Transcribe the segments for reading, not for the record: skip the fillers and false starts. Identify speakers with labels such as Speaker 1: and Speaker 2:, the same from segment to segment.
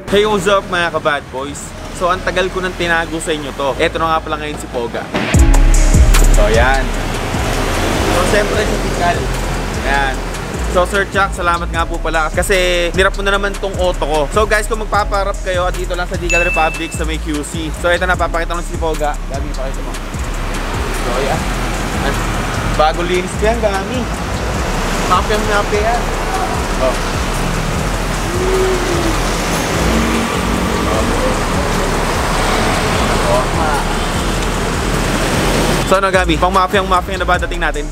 Speaker 1: Hey, what's up mga ka-bad boys? So, ang tagal ko nang tinago sa inyo to. Eto na nga pala ngayon si Poga. So, yan. So, siyempre si Tikal. Yan. So, Sir Chuck, salamat nga po pala kasi nirap mo na naman tong auto ko. So, guys, kung magpaparap kayo at dito lang sa Decal Republic sa may QC. So, ito na, papakita ko na si Poga. Gami, pakita mo. So, yan. Bago linis ko yan, Gami. Mapyang-mapya yan. Oh. So ano Gabi, pang mafia na ba dating natin?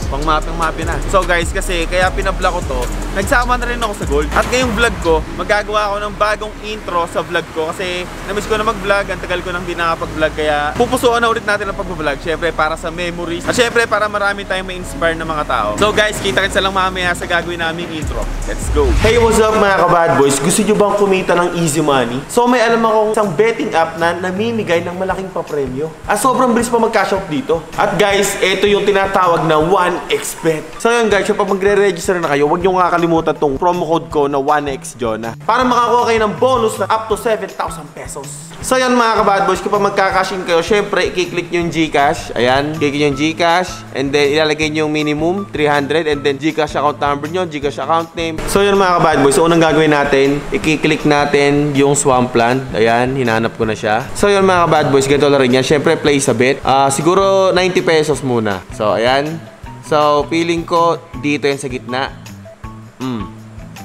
Speaker 1: Pang mafia na. So guys, kasi kaya pinabla ko to, nagsama na rin ako sa Gold. At ngayong vlog ko, magagawa ako ng bagong intro sa vlog ko kasi namiss ko na mag-vlog, ang tagal ko nang di nakapag-vlog, kaya pupusuan na ulit natin ang pag-vlog. Syempre para sa memories at syempre para marami tayong ma-inspire ng mga tao. So guys, kita-kits lang mamaya sa gagawin naming intro. Let's go! Hey, what's up mga ka-bad boys? Gusto nyo bang kumita ng easy money? So may alam akong isang betting app na namimigay ng malaking papremyo. At sobrang bilis pa mag-cash out dito. At guys, ito yung tinatawag na 1xBet. So yun guys, kapag magre-register na kayo, huwag nyo kakalimutan tong promo code ko na 1xJona para makakuha kayo ng bonus na up to 7,000 pesos. So yan mga ka-bad boys, kapag magka-cash in kayo, syempre, i-click nyo yung Gcash. Ayan, click nyo yung Gcash. And then, ilalagay nyo yung minimum, 300. And then, Gcash account number nyo, Gcash account name. So yun mga ka-bad boys, so unang gagawin natin, i-click natin yung Swampland. Ayan, hinanap ko na siya. So yun mga ka-bad boys, ganito lang rin yan. Syempre, place a bet. Siguro 90 pesos muna. So, ayan. So, feeling ko, dito yan sa gitna.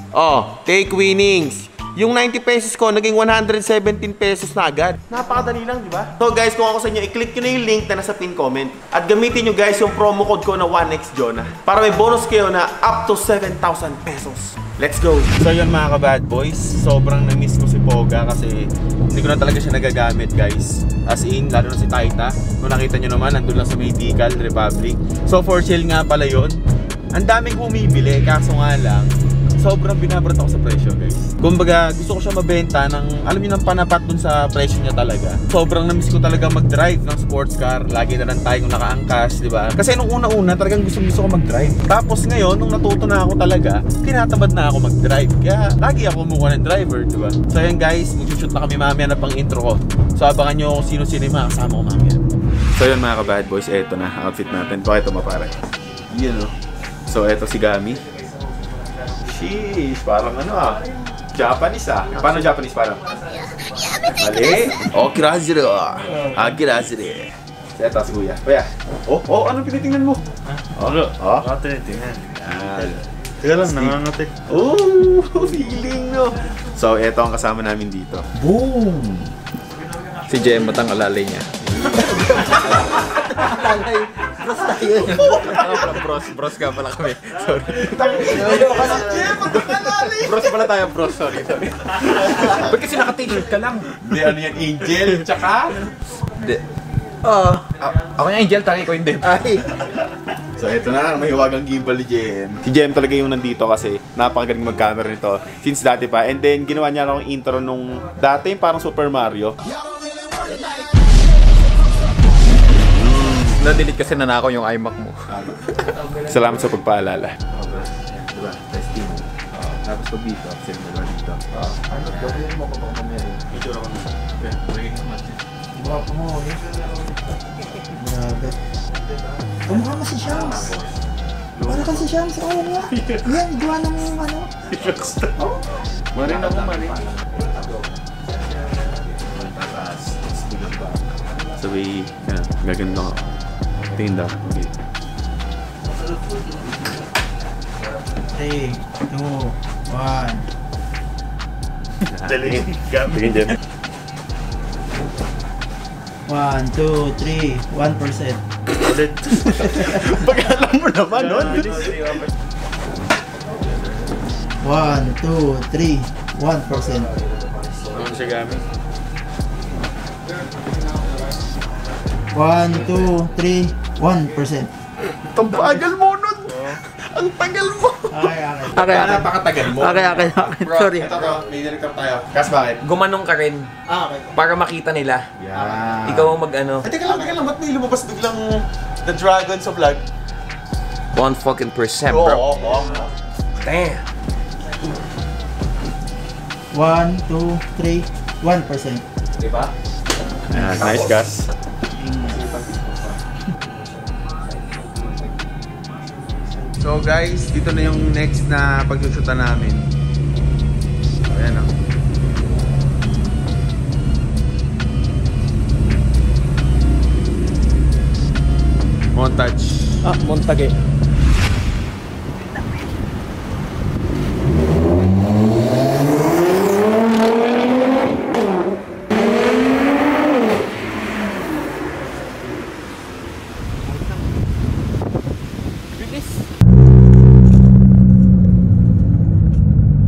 Speaker 1: Oh, take winnings. Yung 90 pesos ko, naging 117 pesos na agad. Napakadali lang, di ba? So guys, kung ako sa inyo, i-click nyo na yung link na nasa pin comment. At gamitin nyo guys yung promo code ko na 1xJona para may bonus kayo na up to 7,000 pesos. Let's go! So yun mga ka-bad boys, sobrang na-miss ko si Poga kasi hindi ko na talaga siya nagagamit guys. As in, lalo na si Taita. Kung nakita nyo naman, nandun lang sa may Decal Republic. So for sale nga pala yun. Ang daming bumibili, kaso nga lang, sobrang binabrat ako sa presyo guys. Kumbaga, gusto ko siya mabenta ng, alam niyo, ng panapat dun sa presyo niya talaga. Sobrang na-miss ko talaga mag-drive ng sports car. Lagi na lang tayong nakaangkas, di ba? Kasi nung una-una, talagang gusto ko mag-drive. Tapos ngayon, nung natuto na ako talaga, tinatamad na ako mag-drive. Kaya, lagi ako kumuha ng driver, di ba? So yan guys, mag-shoot na kami mamaya na pang intro ko. So abangan nyo kung sino-sino yung mga kasama ko mamaya. So yun mga ka-bad boys, eto na, outfit natin. Pakita mo pare. Yun o. So eto si Gami. Sheesh, parang ano Japanese Paano Japanese parang? Mali? Oh, kirazire kirazire. So, eto si Kuya. Kuya. Oh, anong pinitingnan mo?
Speaker 2: Tinitingnan.
Speaker 1: Yan.
Speaker 2: Teka lang, nangangati.
Speaker 1: Oh, feeling no. So, eto ang kasama namin dito. Boom! Si Jem, matang alalay niya.
Speaker 3: Bros tayo.
Speaker 1: Bros ka pala kami. Sorry. Bros pala tayo, bros. Sorry.
Speaker 3: Ba't kasi naka-t-shirt ka lang?
Speaker 1: Hindi, ano yan, Angel, tsaka? Hindi.
Speaker 3: Ako yung Angel, taki ko hindi.
Speaker 1: So ito na, may hiwagang gimbal ni Jem. Si Jem talaga yung nandito kasi napakagaling mag-camera nito since dati pa. And then, ginawa niya akong intro nung dati, parang Super Mario.
Speaker 3: Na-delete kasi nanakaw yung iMac mo.
Speaker 1: Salamat sa pagpaalala. Diba? Testing. Tapos pag dito, send mo naman dito. Ano? Gawin mo ko baka meron. Ito ako na. Okay, bring naman siya.
Speaker 4: Diba ako mo, eh? Grabe. Kumukha mo si Shams. Para ka si Shams. Oo nga. Yan, gawa na mo yung ano.
Speaker 1: Marin ako, marin. Sabi, gaganda ako. Tingin daw. Okay.
Speaker 4: 3, 2, 1.
Speaker 1: Tingin dyan.
Speaker 4: 1, 2, 3, 1%.
Speaker 1: Ulit. Pag-alam mo naman, no?
Speaker 4: 1, 2, 3, 1%.
Speaker 1: Ano siya gamit?
Speaker 4: 1, 2, 3, 1%.
Speaker 1: Tampagal mo nun! Ang tagal mo!
Speaker 4: Okay.
Speaker 1: Napakatagal mo.
Speaker 4: Okay. Sorry.
Speaker 1: Ito, may director tayo. Kas bakit?
Speaker 5: Gumanong ka rin.
Speaker 4: Okay.
Speaker 5: Para makita nila.
Speaker 1: Yeah.
Speaker 5: Ikaw ang mag-ano.
Speaker 1: Teka lang. Ba't may lumabas biglang The Dragon sa vlog?
Speaker 5: 1% bro.
Speaker 1: Oo.
Speaker 5: Damn.
Speaker 4: 1, 2, 3, 1%.
Speaker 5: Diba?
Speaker 3: Ayan, nice gas.
Speaker 1: So guys, dito na yung next na pagsusutan namin. Ayan o. Montage.
Speaker 3: Montage.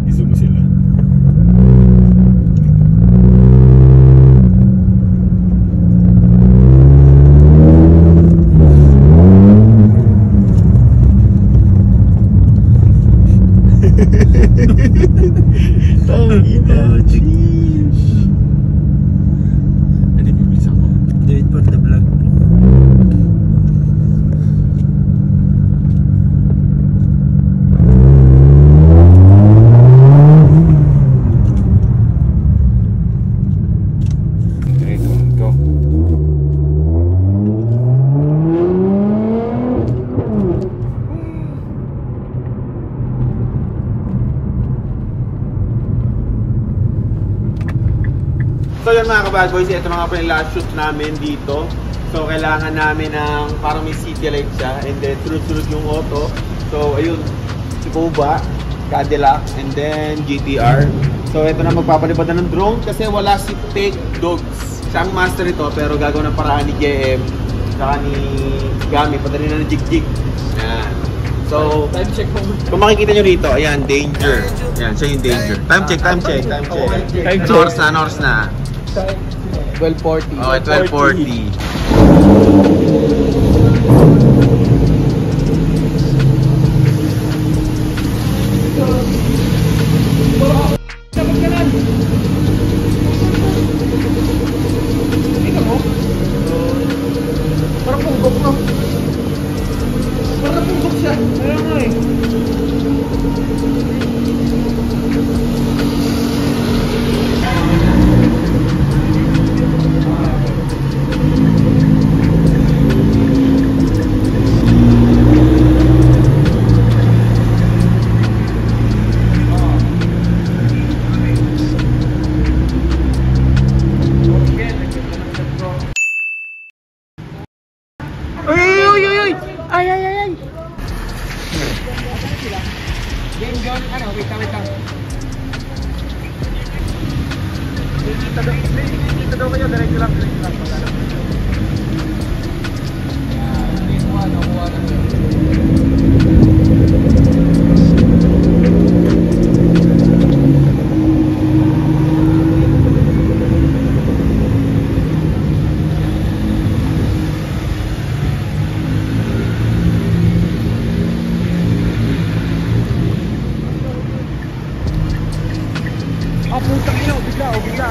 Speaker 2: Iso mo sila.
Speaker 4: Do it for the vlog.
Speaker 3: Go.
Speaker 1: So yun mga kabad boys, ito na nga po yung last shoot namin dito. So kailangan namin ng parang may city light siya and then sunod-sunod yung auto. So ayun, si Boba, Cadillac, and then GTR. So ito na magpapalipad na ng drone kasi wala si Take Dogs. Siya ang master ito pero gagawin ng paraan ni JM saka ni Gami, padali na ng jig-jig. Ayan. So,
Speaker 3: Time check mo.
Speaker 1: kung makikita nyo rito, ayan, danger. Ayan, siya yung danger. Time check.
Speaker 3: Time check.
Speaker 1: North na.
Speaker 3: 12:40.
Speaker 1: Okay, 12:40.
Speaker 3: Parang punggok no? Parang punggok siya. Kaya nga eh.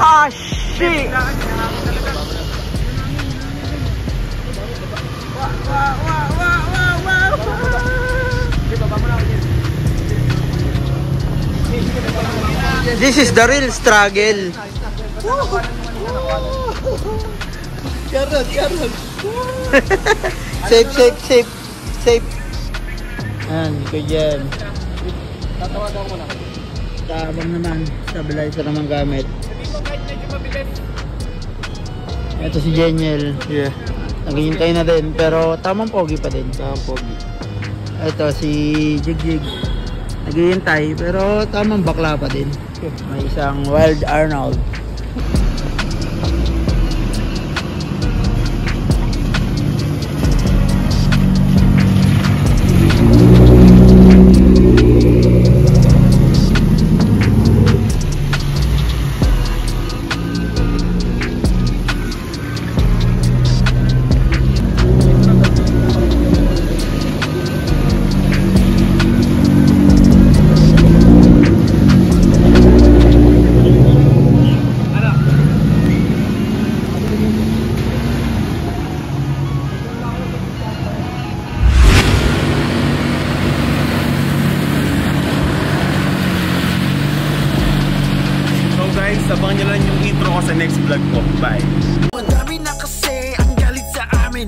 Speaker 4: Ah, shit! This is the real struggle. Safe, safe, safe, safe. Ayan, Kuya Jem. Tabang naman, stabilizer naman gamit. Ito si Jeniel.
Speaker 1: Yeah.
Speaker 4: Naghihintay na din, pero tamang pogi pa din.
Speaker 1: Tamang pogi.
Speaker 4: Ito si Jigjig. Naghihintay, pero tamang bakla pa din. May isang Wild Arnold.
Speaker 1: abangan nyo lang yung intro ko sa next vlog ko. Bye!
Speaker 6: Madami na kasi ang galit sa amin.